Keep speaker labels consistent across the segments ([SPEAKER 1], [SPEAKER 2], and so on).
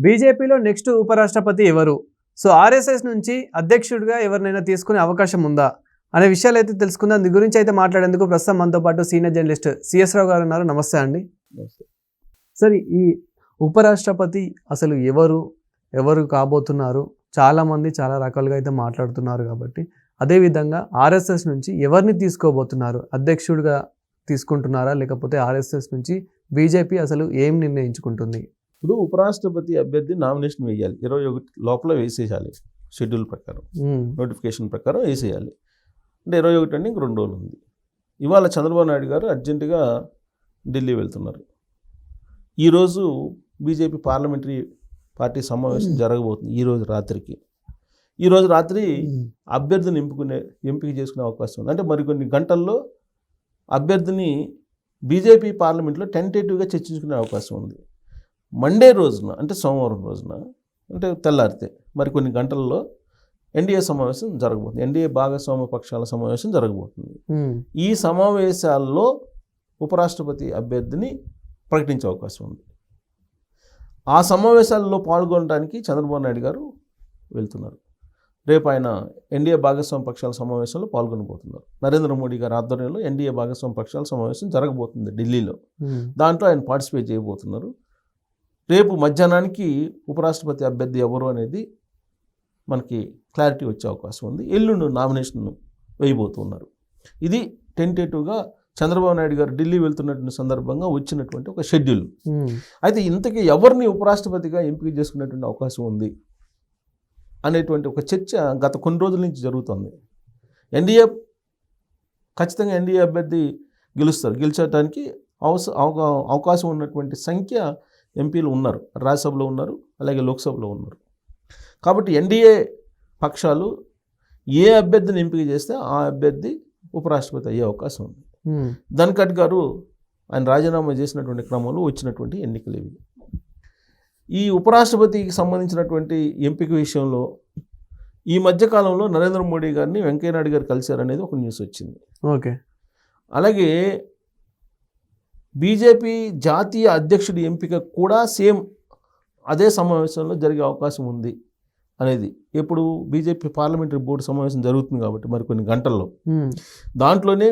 [SPEAKER 1] బీజేపీలో నెక్స్ట్ ఉపరాష్ట్రపతి ఎవరు? సో ఆర్ఎస్ఎస్ నుంచి అధ్యక్షుడిగా ఎవరినైనా తీసుకునే అవకాశం ఉందా అనే విషయాలు అయితే తెలుసుకుందాం. దీని గురించి అయితే మాట్లాడేందుకు ప్రస్తుతం మనతో పాటు సీనియర్ జర్నలిస్ట్ సిఎస్ రావు గారు ఉన్నారు. నమస్తే అండి. సరే, ఈ ఉపరాష్ట్రపతి అసలు ఎవరు కాబోతున్నారు? చాలామంది చాలా రకాలుగా అయితే మాట్లాడుతున్నారు కాబట్టి, అదేవిధంగా ఆర్ఎస్ఎస్ నుంచి ఎవరిని తీసుకోబోతున్నారు? అధ్యక్షుడిగా తీసుకుంటున్నారా, లేకపోతే ఆర్ఎస్ఎస్ నుంచి బీజేపీ అసలు ఏం నిర్ణయించుకుంటుంది?
[SPEAKER 2] ఇప్పుడు ఉపరాష్ట్రపతి అభ్యర్థి నామినేషన్ వేయాలి, 21 లోపల వేసేయాలి. షెడ్యూల్ ప్రకారం, నోటిఫికేషన్ ప్రకారం వేసేయాలి. అంటే 21 అంటే ఇంక 2 రోజులు ఉంది. ఇవాళ చంద్రబాబు నాయుడు గారు అర్జెంటుగా ఢిల్లీ వెళ్తున్నారు. ఈరోజు బీజేపీ పార్లమెంటరీ పార్టీ సమావేశం జరగబోతుంది. ఈరోజు రాత్రి అభ్యర్థిని ఎంపిక చేసుకునే అవకాశం ఉంది. అంటే మరికొన్ని గంటల్లో అభ్యర్థిని బీజేపీ పార్లమెంట్లో టెంటేటివ్గా చర్చించుకునే అవకాశం ఉంది. మండే రోజున, అంటే సోమవారం రోజున, అంటే తెల్లారితే మరికొన్ని గంటల్లో ఎన్డీఏ సమావేశం జరగబోతుంది. ఎన్డీఏ భాగస్వామ్య పక్షాల సమావేశం జరగబోతుంది. ఈ సమావేశాల్లో ఉపరాష్ట్రపతి అభ్యర్థిని ప్రకటించే అవకాశం ఉంది. ఆ సమావేశాల్లో పాల్గొనడానికి చంద్రబాబు నాయుడు గారు వెళ్తున్నారు. రేపు ఆయన ఎన్డీఏ భాగస్వామ్య పక్షాల సమావేశంలో పాల్గొనబోతున్నారు. నరేంద్ర మోడీ గారి ఆధ్వర్యంలో ఎన్డీఏ భాగస్వామ్య పక్షాల సమావేశం జరగబోతుంది ఢిల్లీలో. దాంట్లో ఆయన పార్టిసిపేట్ చేయబోతున్నారు. రేపు మధ్యాహ్నానికి ఉపరాష్ట్రపతి అభ్యర్థి ఎవరు అనేది మనకి క్లారిటీ వచ్చే అవకాశం ఉంది. ఎల్లుండి నామినేషన్ వేయబోతున్నారు. ఇది టెంటేటివ్గా చంద్రబాబు నాయుడు గారు ఢిల్లీ వెళ్తున్నటువంటి సందర్భంగా వచ్చినటువంటి ఒక షెడ్యూల్. అయితే ఇంతకీ ఎవరిని ఉపరాష్ట్రపతిగా ఎంపిక చేసుకునేటువంటి అవకాశం ఉంది అనేటువంటి ఒక చర్చ గత కొన్ని రోజుల నుంచి జరుగుతుంది. ఖచ్చితంగా ఎన్డీఏ అభ్యర్థి గెలిచడానికి అవకాశం ఉన్నటువంటి సంఖ్య ఎంపీలు ఉన్నారు. రాజ్యసభలో ఉన్నారు, అలాగే లోక్సభలో ఉన్నారు. కాబట్టి ఎన్డీఏ పక్షాలు ఏ అభ్యర్థిని ఎంపిక చేస్తే ఆ అభ్యర్థి ఉపరాష్ట్రపతి అయ్యే అవకాశం ఉంది. ధన్ఖడ్ గారు ఆయన రాజీనామా చేసినటువంటి క్రమంలో వచ్చినటువంటి ఎన్నికలు ఇవి. ఈ ఉపరాష్ట్రపతికి సంబంధించినటువంటి ఎంపిక విషయంలో ఈ మధ్యకాలంలో నరేంద్ర మోడీ గారిని వెంకయ్యనాయుడు గారు కలిశారనేది ఒక న్యూస్ వచ్చింది.
[SPEAKER 1] ఓకే. అలాగే
[SPEAKER 2] బీజేపీ జాతీయ అధ్యక్షుడి ఎంపిక కూడా సేమ్ అదే సమావేశంలో జరిగే అవకాశం ఉంది అనేది. ఎప్పుడు బీజేపీ పార్లమెంటరీ బోర్డు సమావేశం జరుగుతుంది కాబట్టి మరికొన్ని గంటల్లో దాంట్లోనే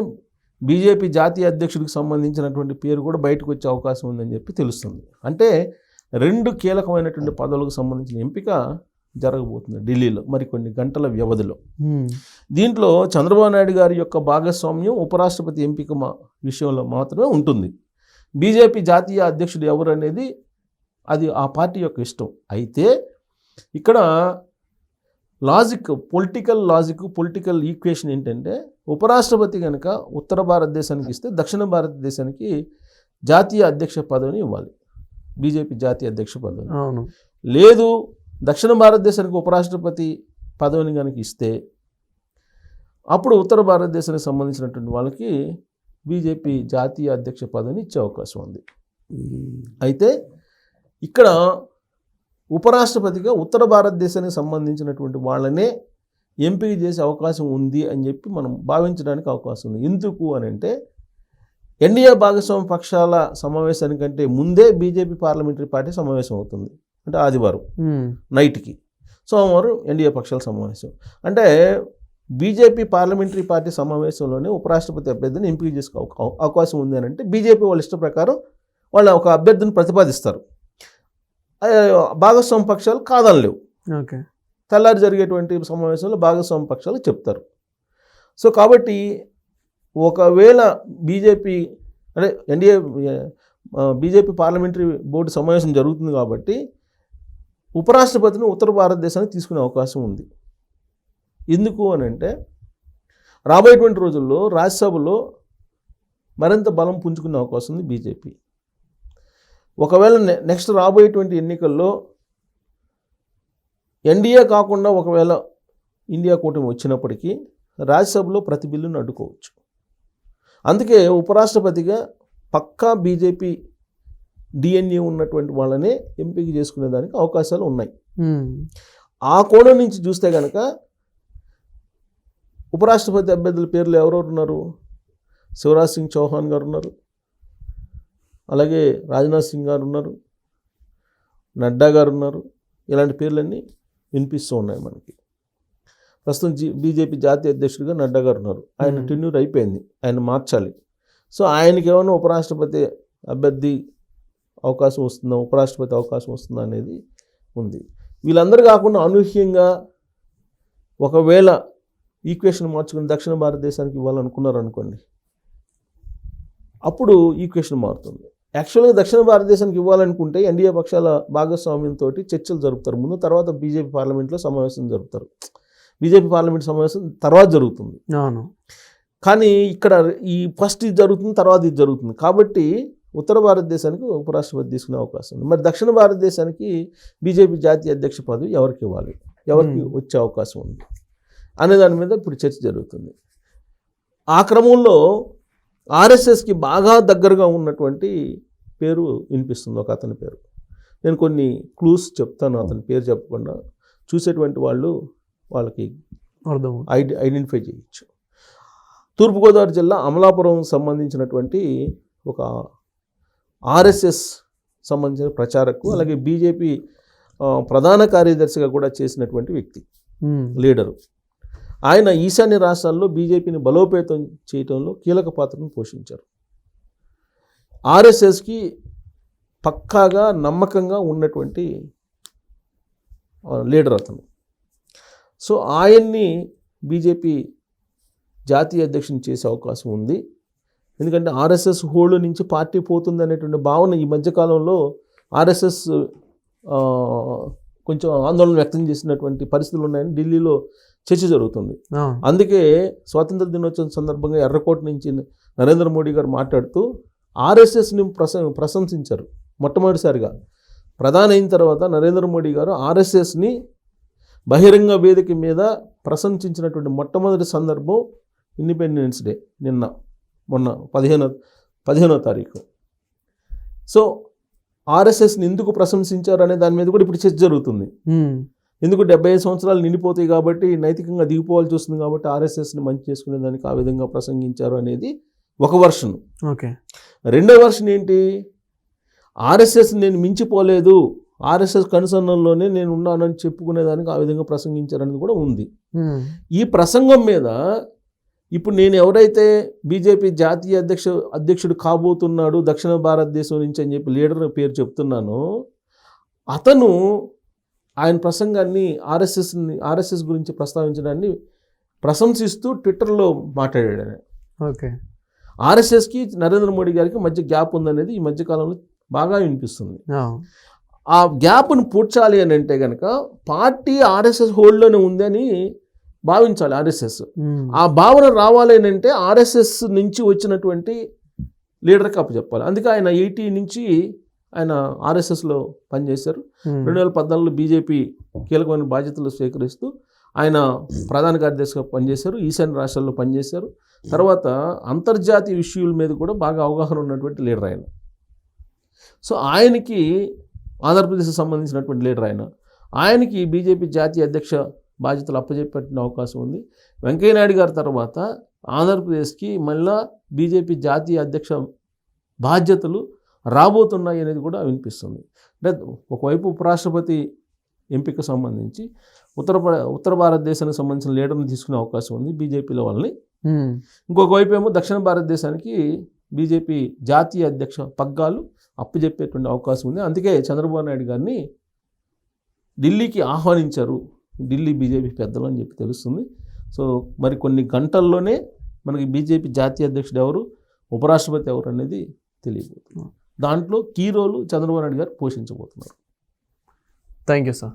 [SPEAKER 2] బీజేపీ జాతీయ అధ్యక్షుడికి సంబంధించినటువంటి పేరు కూడా బయటకు వచ్చే అవకాశం ఉందని చెప్పి తెలుస్తుంది. అంటే 2 కీలకమైనటువంటి పదవులకు సంబంధించిన ఎంపిక జరగబోతుంది ఢిల్లీలో మరికొన్ని గంటల వ్యవధిలో. దీంట్లో చంద్రబాబు నాయుడు గారి యొక్క భాగస్వామ్యం ఉపరాష్ట్రపతి ఎంపిక విషయంలో మాత్రమే ఉంటుంది. బీజేపీ జాతీయ అధ్యక్షుడు ఎవరు అనేది అది ఆ పార్టీ యొక్క ఇష్టం. అయితే ఇక్కడ పొలిటికల్ ఈక్వేషన్ ఏంటంటే, ఉపరాష్ట్రపతి కనుక ఉత్తర భారతదేశానికి ఇస్తే దక్షిణ భారతదేశానికి జాతీయ అధ్యక్ష పదవిని ఇవ్వాలి, బీజేపీ జాతీయ అధ్యక్ష పదవిని. లేదు, దక్షిణ భారతదేశానికి ఉపరాష్ట్రపతి పదవిని కనుక ఇస్తే అప్పుడు ఉత్తర భారతదేశానికి సంబంధించినటువంటి వాళ్ళకి బీజేపీ జాతీయ అధ్యక్ష పదవిని ఇచ్చే అవకాశం ఉంది. అయితే ఇక్కడ ఉపరాష్ట్రపతిగా ఉత్తర భారతదేశానికి సంబంధించినటువంటి వాళ్ళనే ఎంపిక చేసే అవకాశం ఉంది అని చెప్పి మనం భావించడానికి అవకాశం ఉంది. ఎందుకు అని అంటే, ఎన్డీఏ భాగస్వామ్య పక్షాల సమావేశానికంటే ముందే బీజేపీ పార్లమెంటరీ పార్టీ సమావేశం అవుతుంది. అంటే ఆదివారం నైట్కి, సోమవారం ఎన్డీఏ పక్షాల సమావేశం. అంటే బీజేపీ పార్లమెంటరీ పార్టీ సమావేశంలోనే ఉపరాష్ట్రపతి అభ్యర్థిని ఎంపిక చేసుకో అవకాశం ఉంది అని అంటే, బీజేపీ వాళ్ళ ఇష్ట ప్రకారం వాళ్ళు ఒక అభ్యర్థిని ప్రతిపాదిస్తారు. భాగస్వామ్య పక్షాలు కాదనలేవు.
[SPEAKER 1] ఓకే.
[SPEAKER 2] తెల్లారి జరిగేటువంటి సమావేశంలో భాగస్వామ్య పక్షాలు చెప్తారు. సో కాబట్టి ఒకవేళ బీజేపీ పార్లమెంటరీ బోర్డు సమావేశం జరుగుతుంది కాబట్టి ఉపరాష్ట్రపతిని ఉత్తర భారతదేశానికి తీసుకునే అవకాశం ఉంది. ఎందుకు అని అంటే, రాబోయేటువంటి రోజుల్లో రాజ్యసభలో మరింత బలం పుంజుకునే అవకాశం ఉంది బీజేపీ. ఒకవేళ నెక్స్ట్ రాబోయేటువంటి ఎన్నికల్లో ఎన్డీఏ కాకుండా ఒకవేళ ఇండియా కూటమి వచ్చినప్పటికీ రాజ్యసభలో ప్రతి బిల్లును అడ్డుకోవచ్చు. అందుకే ఉపరాష్ట్రపతిగా పక్కా బీజేపీ డిఎన్ఏ ఉన్నటువంటి వాళ్ళనే ఎంపిక చేసుకునేదానికి అవకాశాలు ఉన్నాయి. ఆ కోణం నుంచి చూస్తే కనుక ఉపరాష్ట్రపతి అభ్యర్థుల పేర్లు ఎవరెవరు ఉన్నారు? శివరాజ్ సింగ్ చౌహాన్ గారు ఉన్నారు, అలాగే రాజ్నాథ్ సింగ్ గారు ఉన్నారు, నడ్డా గారు ఉన్నారు. ఇలాంటి పేర్లన్నీ వినిపిస్తూ ఉన్నాయి మనకి. ప్రస్తుతం బీజేపీ జాతీయ అధ్యక్షుడిగా నడ్డా గారు ఉన్నారు. ఆయన టెన్యూర్ అయిపోయింది, ఆయన మార్చాలి. సో ఆయనకి ఏమైనా ఉపరాష్ట్రపతి అభ్యర్థి అవకాశం వస్తుందా, ఉపరాష్ట్రపతి అవకాశం వస్తుందా అనేది ఉంది. వీళ్ళందరూ కాకుండా అనూహ్యంగా ఒకవేళ ఈక్వేషన్ మార్చుకుని దక్షిణ భారతదేశానికి ఇవ్వాలనుకున్నారు అనుకోండి, అప్పుడు ఈక్వేషన్ మారుతుంది. యాక్చువల్గా దక్షిణ భారతదేశానికి ఇవ్వాలనుకుంటే ఎన్డీఏ పక్షాల భాగస్వామ్యంతో చర్చలు జరుపుతారు ముందు, తర్వాత బీజేపీ పార్లమెంట్లో సమావేశం జరుపుతారు. బీజేపీ పార్లమెంట్ సమావేశం తర్వాత జరుగుతుంది. కానీ ఇక్కడ ఈ ఫస్ట్ ఇది జరుగుతుంది, తర్వాత ఇది జరుగుతుంది. కాబట్టి ఉత్తర భారతదేశానికి ఉపరాష్ట్రపతి తీసుకునే అవకాశం ఉంది. మరి దక్షిణ భారతదేశానికి బీజేపీ జాతీయ అధ్యక్ష పదవి ఎవరికి ఇవ్వాలి, ఎవరికి వచ్చే అవకాశం ఉంది అనే దాని మీద ఇప్పుడు చర్చ జరుగుతుంది. ఆ క్రమంలో ఆర్ఎస్ఎస్కి బాగా దగ్గరగా ఉన్నటువంటి పేరు వినిపిస్తుంది, ఒక అతని పేరు. నేను కొన్ని క్లూస్ చెప్తాను, అతని పేరు చెప్పకుండా చూసేటువంటి వాళ్ళకి ఐడెంటిఫై చేయొచ్చు. తూర్పుగోదావరి జిల్లా అమలాపురం సంబంధించినటువంటి ఒక ఆర్ఎస్ఎస్ సంబంధించిన ప్రచారకు, అలాగే బీజేపీ ప్రధాన కార్యదర్శిగా కూడా చేసినటువంటి వ్యక్తి, లీడరు. ఆయన ఈశాన్య రాష్ట్రాల్లో బీజేపీని బలోపేతం చేయడంలో కీలక పాత్రను పోషించారు. ఆర్ఎస్ఎస్కి పక్కాగా నమ్మకంగా ఉన్నటువంటి లీడర్ అతను. సో ఆయన్ని బీజేపీ జాతీయ అధ్యక్షుని చేసే అవకాశం ఉంది. ఎందుకంటే ఆర్ఎస్ఎస్ హోల్డ్ నుంచి పార్టీ పోతుంది అనేటువంటి భావన ఈ మధ్యకాలంలో ఆర్ఎస్ఎస్ కొంచెం ఆందోళన వ్యక్తం చేసినటువంటి పరిస్థితులు ఉన్నాయని ఢిల్లీలో చర్చ జరుగుతుంది. అందుకే స్వాతంత్ర దినోత్సవం సందర్భంగా ఎర్రకోట నుంచి నరేంద్ర మోడీ గారు మాట్లాడుతూ ఆర్ఎస్ఎస్ని ప్రశంసించారు. మొట్టమొదటిసారిగా ప్రధాని అయిన తర్వాత నరేంద్ర మోడీ గారు ఆర్ఎస్ఎస్ని బహిరంగ వేదిక మీద ప్రశంసించినటువంటి మొట్టమొదటి సందర్భం ఇండిపెండెన్స్ డే, మొన్న 15వ తారీఖు. సో ఆర్ఎస్ఎస్ని ఎందుకు ప్రశంసించారు అనే దాని మీద కూడా ఇప్పుడు చర్చ జరుగుతుంది. ఎందుకు 75 సంవత్సరాలు నిండిపోతాయి కాబట్టి, నైతికంగా దిగిపోవాల్సి వస్తుంది కాబట్టి ఆర్ఎస్ఎస్ని మంచి చేసుకునే దానికి ఆ విధంగా ప్రసంగించారు అనేది ఒక వర్షన్.
[SPEAKER 1] ఓకే.
[SPEAKER 2] రెండో వర్షన్ ఏంటి, ఆర్ఎస్ఎస్ నేను మించిపోలేదు, ఆర్ఎస్ఎస్ కనుసన్నల్లోనే నేను ఉన్నానని చెప్పుకునేదానికి ఆ విధంగా ప్రసంగించారనేది కూడా ఉంది. ఈ ప్రసంగం మీద ఇప్పుడు నేను ఎవరైతే బీజేపీ జాతీయ అధ్యక్షుడు కాబోతున్నాడు దక్షిణ భారతదేశం నుంచి అని చెప్పి లీడర్ పేరు చెప్తున్నానో, అతను ఆయన ప్రసంగాన్ని ఆర్ఎస్ఎస్ గురించి ప్రస్తావించడాన్ని ప్రశంసిస్తూ ట్విట్టర్లో మాట్లాడాడు.
[SPEAKER 1] ఓకే.
[SPEAKER 2] ఆర్ఎస్ఎస్కి నరేంద్ర మోడీ గారికి మధ్య గ్యాప్ ఉందనేది ఈ మధ్యకాలంలో బాగా వినిపిస్తుంది. ఆ గ్యాప్ను పూడ్చాలి అని అంటే కనుక పార్టీ ఆర్ఎస్ఎస్ హోల్డ్లోనే ఉందని భావించాలి ఆర్ఎస్ఎస్. ఆ భావన రావాలి అని అంటే ఆర్ఎస్ఎస్ నుంచి వచ్చినటువంటి లీడర్కి అప్పచెప్పాలి. అందుకే ఆయన 80 నుంచి ఆయన ఆర్ఎస్ఎస్లో పనిచేశారు. 2014లో బీజేపీ కీలకమైన బాధ్యతలు స్వీకరిస్తూ ఆయన ప్రధాన కార్యదర్శిగా పనిచేశారు. ఈశాన్య రాష్ట్రాల్లో పనిచేశారు. తర్వాత అంతర్జాతీయ ఇష్యూల మీద కూడా బాగా అవగాహన ఉన్నటువంటి లీడర్ ఆయన. సో ఆయనకి ఆంధ్రప్రదేశ్కి సంబంధించినటువంటి లీడర్ ఆయనకి బీజేపీ జాతీయ అధ్యక్ష బాధ్యతలు అప్పచెప్పేట అవకాశం ఉంది. వెంకయ్యనాయుడు గారి తర్వాత ఆంధ్రప్రదేశ్కి మళ్ళా బీజేపీ జాతీయ అధ్యక్ష బాధ్యతలు రాబోతున్నాయి అనేది కూడా వినిపిస్తుంది. అంటే ఒకవైపు ఉపరాష్ట్రపతి ఎంపిక సంబంధించి ఉత్తర భారతదేశానికి సంబంధించిన లీడర్ని తీసుకునే అవకాశం ఉంది బీజేపీలో వాళ్ళని. ఇంకొక వైపు ఏమో దక్షిణ భారతదేశానికి బీజేపీ జాతీయ అధ్యక్ష పగ్గాలు అప్పచెప్పేటువంటి అవకాశం ఉంది. అందుకే చంద్రబాబు నాయుడు గారిని ఢిల్లీకి ఆహ్వానించారు ఢిల్లీ బీజేపీ పెద్దలు అని చెప్పి తెలుస్తుంది. సో మరి కొన్ని గంటల్లోనే మనకి బీజేపీ జాతీయ అధ్యక్షుడు ఎవరు, ఉపరాష్ట్రపతి ఎవరు అనేది తెలియబోతుంది. దాంట్లో కీ రోలు చంద్రబాబు నాయుడు గారు పోషించబోతున్నారు.
[SPEAKER 1] Thank you sir.